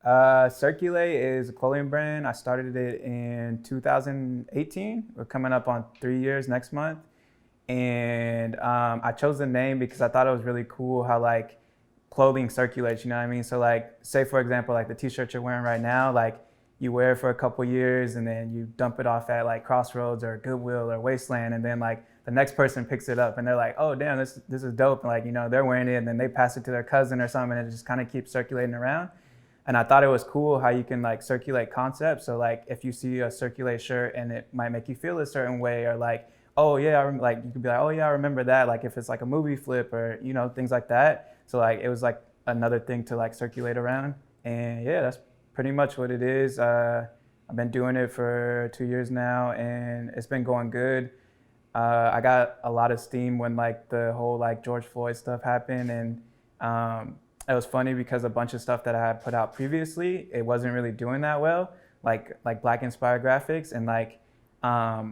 Circulate is a clothing brand. I started it in 2018. We're coming up on 3 years next month. And I chose the name because I thought it was really cool how like clothing circulates, you know what I mean? So like say for example, like the t-shirt you're wearing right now, like you wear it for a couple years and then you dump it off at like Crossroads or Goodwill or Wasteland, and then like the next person picks it up and they're like, oh damn, this is dope. And like, they're wearing it and then they pass it to their cousin or something, and it just kind of keeps circulating around. And I thought it was cool how you can like circulate concepts. So like if you see a Circulate shirt and it might make you feel a certain way, or like, oh yeah, like you could be like, oh yeah, I remember that. Like if it's like a movie flip or things like that. So like it was like another thing to like circulate around. And yeah, that's pretty much what it is. I've been doing it for 2 years now, and it's been going good. I got a lot of steam when like the whole like George Floyd stuff happened, and it was funny because a bunch of stuff that I had put out previously, it wasn't really doing that well, like Black inspired graphics, and like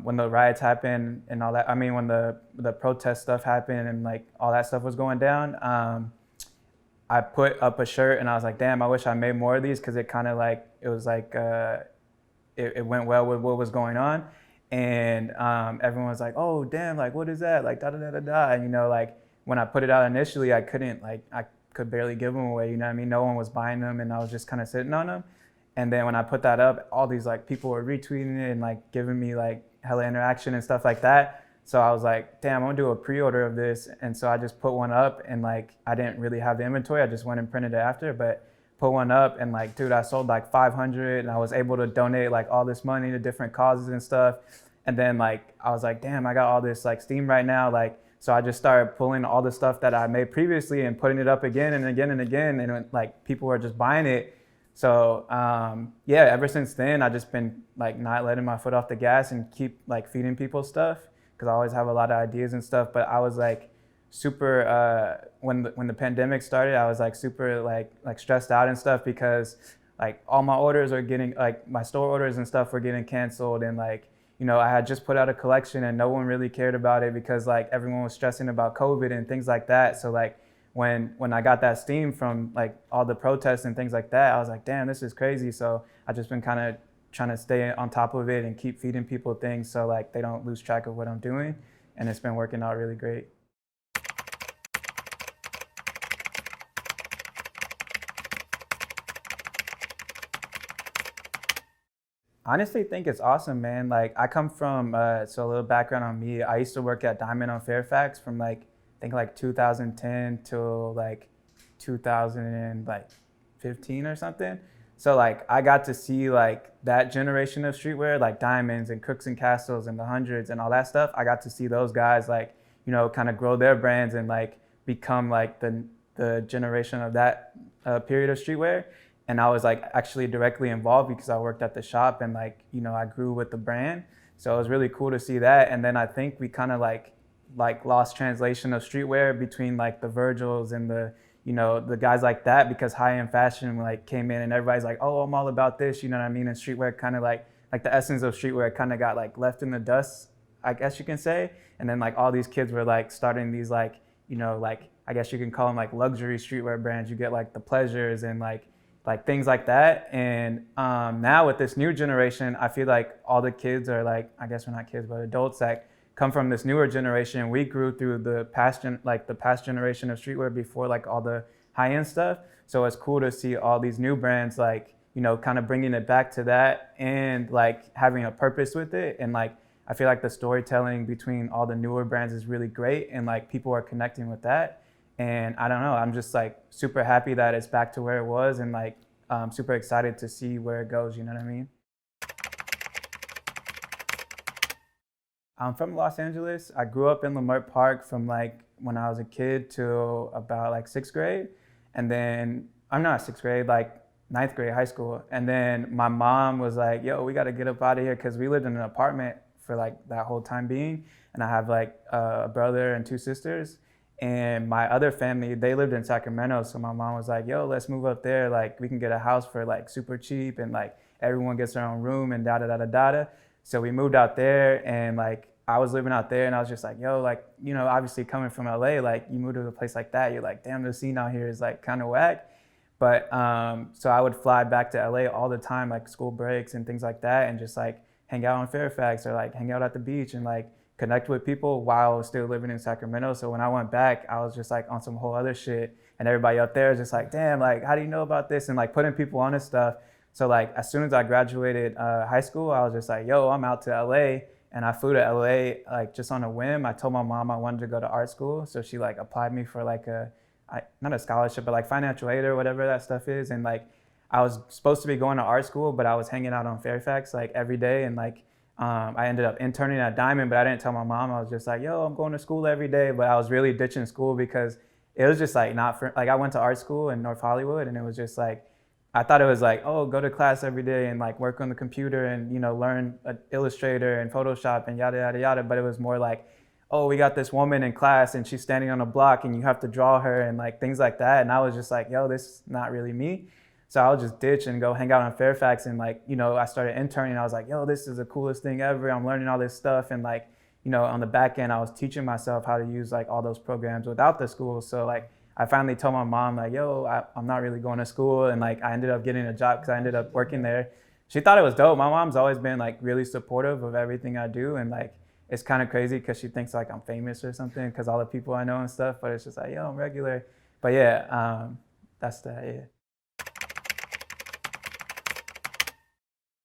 when the riots happened and all that. I mean, when the protest stuff happened and like all that stuff was going down, I put up a shirt and I was like, damn, I wish I made more of these because it kind of like it was like it went well with what was going on. And everyone was like, oh damn, like what is that, like da da da da da. And like when I put it out initially, I couldn't, like I could barely give them away, you know what I mean? No one was buying them and I was just kind of sitting on them. And then when I put that up, all these like people were retweeting it and like giving me like hella interaction and stuff like that. So I was like, damn, I'm gonna do a pre-order of this. And so I just put one up, and like I didn't really have the inventory. I just went and printed it after, but put one up, and like, dude, I sold like 500, and I was able to donate like all this money to different causes and stuff. And then like I was like, damn, I got all this like steam right now. Like, so I just started pulling all the stuff that I made previously and putting it up again and again and again. And like people were just buying it. So yeah, ever since then, I just been like not letting my foot off the gas and keep like feeding people stuff, because I always have a lot of ideas and stuff. But I was like super when the pandemic started, I was like super like stressed out and stuff, because like all my orders are getting, like my store orders and stuff were getting canceled. And like I had just put out a collection and no one really cared about it because like everyone was stressing about COVID and things like that. So like when I got that steam from like all the protests and things like that, I was like, damn, this is crazy. So I just been kind of trying to stay on top of it and keep feeding people things so like they don't lose track of what I'm doing. And it's been working out really great. Honestly, think it's awesome, man. Like I come from, so a little background on me. I used to work at Diamond on Fairfax from like I think like 2010 till like 2015 or something. So like I got to see like that generation of streetwear, like Diamonds and Crooks and Castles and the Hundreds and all that stuff. I got to see those guys like kind of grow their brands and like become like the generation of that period of streetwear. And I was like actually directly involved because I worked at the shop and like I grew with the brand. So it was really cool to see that. And then I think we kind of like lost translation of streetwear between like the Virgils and the guys like that, because high-end fashion like came in and everybody's like, oh, I'm all about this, you know what I mean? And streetwear kind of like the essence of streetwear kind of got like left in the dust, I guess you can say. And then like all these kids were like starting these like like I guess you can call them like luxury streetwear brands. You get like the Pleasures and like things like that. And now with this new generation, I feel like all the kids are like, I guess we're not kids, but adults that come from this newer generation. We grew through the past generation of streetwear before like all the high-end stuff. So it's cool to see all these new brands like kind of bringing it back to that and like having a purpose with it. And like I feel like the storytelling between all the newer brands is really great, and like people are connecting with that. And I don't know, I'm just like super happy that it's back to where it was, and like super excited to see where it goes, you know what I mean? I'm from Los Angeles. I grew up in Leimert Park from like when I was a kid to about like sixth grade. And then I'm not sixth grade, like ninth grade, high school. And then my mom was like, yo, we got to get up out of here, because we lived in an apartment for like that whole time being. And I have like a brother and two sisters. And my other family, they lived in Sacramento. So my mom was like, yo, let's move up there. Like we can get a house for like super cheap, and like everyone gets their own room and da da da da da. So we moved out there, and like I was living out there, and I was just like, yo, like, obviously coming from LA, like you move to a place like that, you're like, damn, the scene out here is like kind of whack. But so I would fly back to LA all the time, like school breaks and things like that, and just like hang out in Fairfax or like hang out at the beach and like connect with people while I was still living in Sacramento. So when I went back, I was just like on some whole other shit. And everybody up there is just like, damn, like, how do you know about this? And like putting people on this stuff. So like as soon as I graduated high school, I was just like, yo, I'm out to LA. And I flew to LA like just on a whim. I told my mom I wanted to go to art school. So she like applied me for like not a scholarship, but like financial aid or whatever that stuff is. And like I was supposed to be going to art school, but I was hanging out on Fairfax like every day. And like I ended up interning at Diamond, but I didn't tell my mom. I was just like, yo, I'm going to school every day. But I was really ditching school because it was just like not for, like I went to art school in North Hollywood, and it was just like, I thought it was like, oh, go to class every day and like work on the computer and, you know, learn Illustrator and Photoshop and yada, yada, yada. But it was more like, oh, we got this woman in class and she's standing on a block and you have to draw her and like things like that. And I was just like, yo, this is not really me. So I would just ditch and go hang out on Fairfax. And like, you know, I started interning. I was like, yo, this is the coolest thing ever. I'm learning all this stuff. And like, you know, on the back end, I was teaching myself how to use like all those programs without the school. So like, I finally told my mom like, yo, I'm not really going to school. And like, I ended up getting a job because I ended up working there. She thought it was dope. My mom's always been like really supportive of everything I do. And like, it's kind of crazy because she thinks like I'm famous or something because all the people I know and stuff, but it's just like, yo, I'm regular. But yeah, that's that, yeah.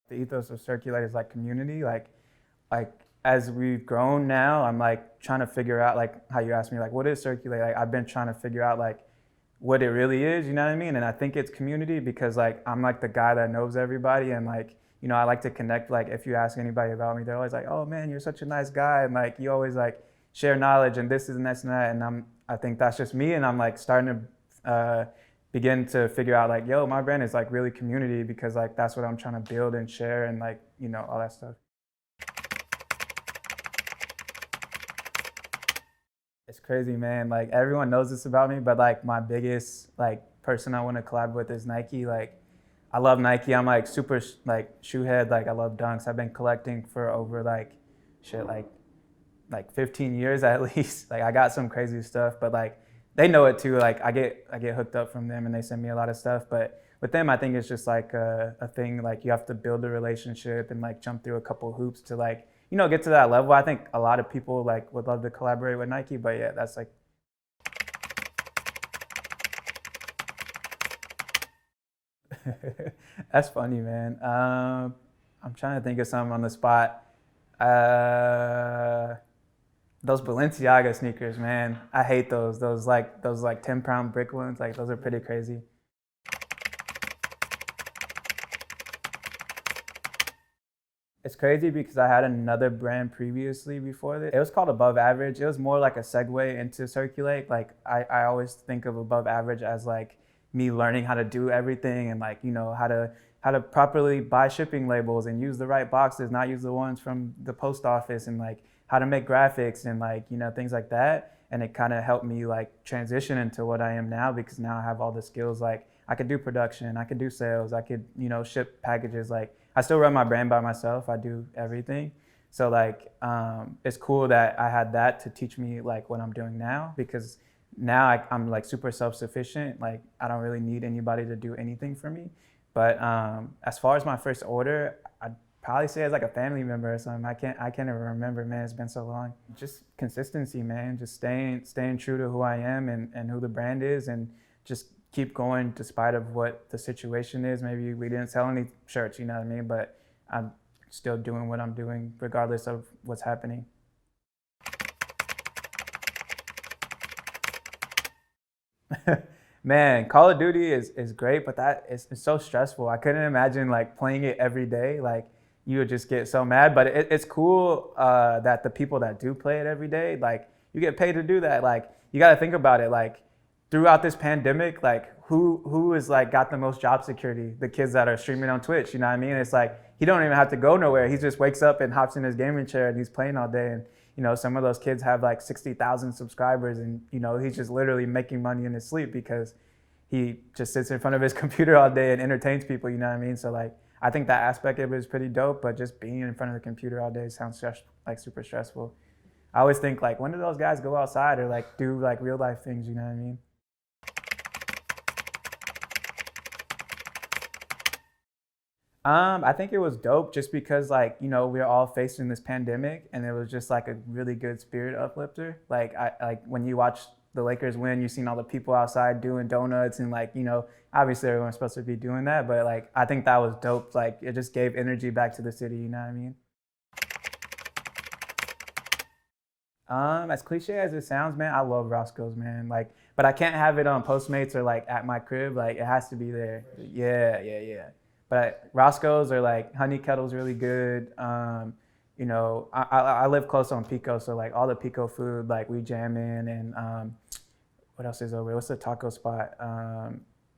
The ethos of Circulate is like community. Like as we've grown now, I'm like trying to figure out like how you asked me, like, what is Circulate? Like I've been trying to figure out like what it really is, you know what I mean? And I think it's community because like I'm like the guy that knows everybody, and like, you know, I like to connect. Like if you ask anybody about me, they're always like, oh man, you're such a nice guy. And like, you always like share knowledge and this and this and that. And I think that's just me. And I'm like starting to begin to figure out like, yo, my brand is like really community because like, that's what I'm trying to build and share and like, you know, all that stuff. It's crazy, man. Like everyone knows this about me, but like my biggest like person I want to collab with is Nike. Like I love Nike. I'm like super like shoe head. Like I love Dunks. I've been collecting for over like shit like 15 years at least. Like I got some crazy stuff, but like they know it too. Like I get hooked up from them and they send me a lot of stuff. But with them, I think it's just like a thing. Like you have to build a relationship and like jump through a couple hoops to like, you know, get to that level. I think a lot of people like would love to collaborate with Nike, but yeah, that's like. That's funny, man. I'm trying to think of something on the spot. Uh, those Balenciaga sneakers, man. I hate those. Those like 10-pound brick ones. Like those are pretty crazy. It's crazy because I had another brand previously before this. It was called Above Average. It was more like a segue into Circulate. Like I always think of Above Average as like me learning how to do everything and like, you know, how to properly buy shipping labels and use the right boxes, not use the ones from the post office, and like how to make graphics and like, you know, things like that. And it kind of helped me like transition into what I am now because now I have all the skills. Like I could do production, I could do sales, I could, you know, ship packages. Like I still run my brand by myself. I do everything. So like, it's cool that I had that to teach me like what I'm doing now, because now I'm like super self-sufficient. Like I don't really need anybody to do anything for me. But as far as my first order, I'd probably say it's like a family member or something. I can't even remember, man. It's been so long. Just consistency, man. Just staying true to who I am and who the brand is, and just keep going despite of what the situation is. Maybe we didn't sell any shirts, you know what I mean? But I'm still doing what I'm doing regardless of what's happening. Man, Call of Duty is great, but it's so stressful. I couldn't imagine like playing it every day. Like you would just get so mad. But it's cool that the people that do play it every day, like you get paid to do that. Like you got to think about it. Like throughout this pandemic, like who is like got the most job security? The kids that are streaming on Twitch. You know what I mean? It's like he don't even have to go nowhere. He just wakes up and hops in his gaming chair and he's playing all day. And you know, some of those kids have like 60,000 subscribers, and you know, he's just literally making money in his sleep because he just sits in front of his computer all day and entertains people. You know what I mean? So like, I think that aspect of it is pretty dope. But just being in front of the computer all day sounds like super stressful. I always think like, when do those guys go outside or like do like real life things? You know what I mean? I think it was dope just because like, you know, we're all facing this pandemic and it was just like a really good spirit uplifter. Like I like when you watch the Lakers win, you've seen all the people outside doing donuts and like, you know, obviously everyone's supposed to be doing that, but like I think that was dope. Like it just gave energy back to the city, you know what I mean? As cliche as it sounds, man, I love Roscoe's, man. Like, but I can't have it on Postmates or like at my crib. Like, it has to be there. Yeah, yeah, yeah. But Roscoe's or like Honey Kettle's really good. You know, I live close on Pico, so like all the Pico food, like we jam in. And what else is over here? What's the taco spot?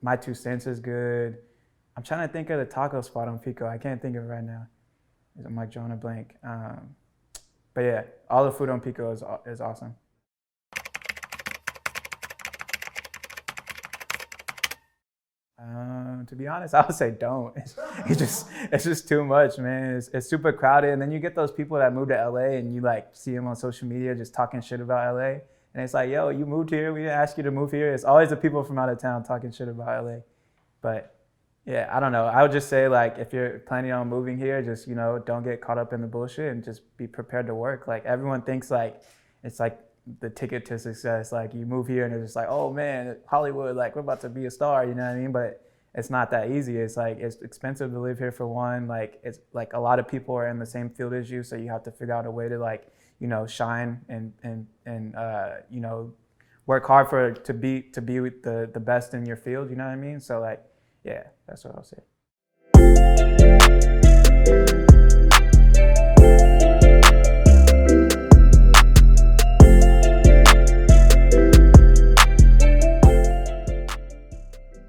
My Two Cents is good. I'm trying to think of the taco spot on Pico. I can't think of it right now. I'm like drawing a blank. But yeah, all the food on Pico is awesome. To be honest, I would say don't. It's just too much, man. It's super crowded, and then you get those people that move to LA, and you like see them on social media just talking shit about LA, and it's like, yo, you moved here. We didn't ask you to move here. It's always the people from out of town talking shit about LA. But yeah, I don't know. I would just say like if you're planning on moving here, just you know, don't get caught up in the bullshit and just be prepared to work. Like everyone thinks like it's like the ticket to success. Like you move here and it's just like, oh man, Hollywood, like we're about to be a star, you know what I mean? But it's not that easy. It's like it's expensive to live here for one. Like it's like a lot of people are in the same field as you, so you have to figure out a way to like, you know, shine and you know, work hard for to be with the best in your field, you know what I mean? So like yeah, that's what I'll say.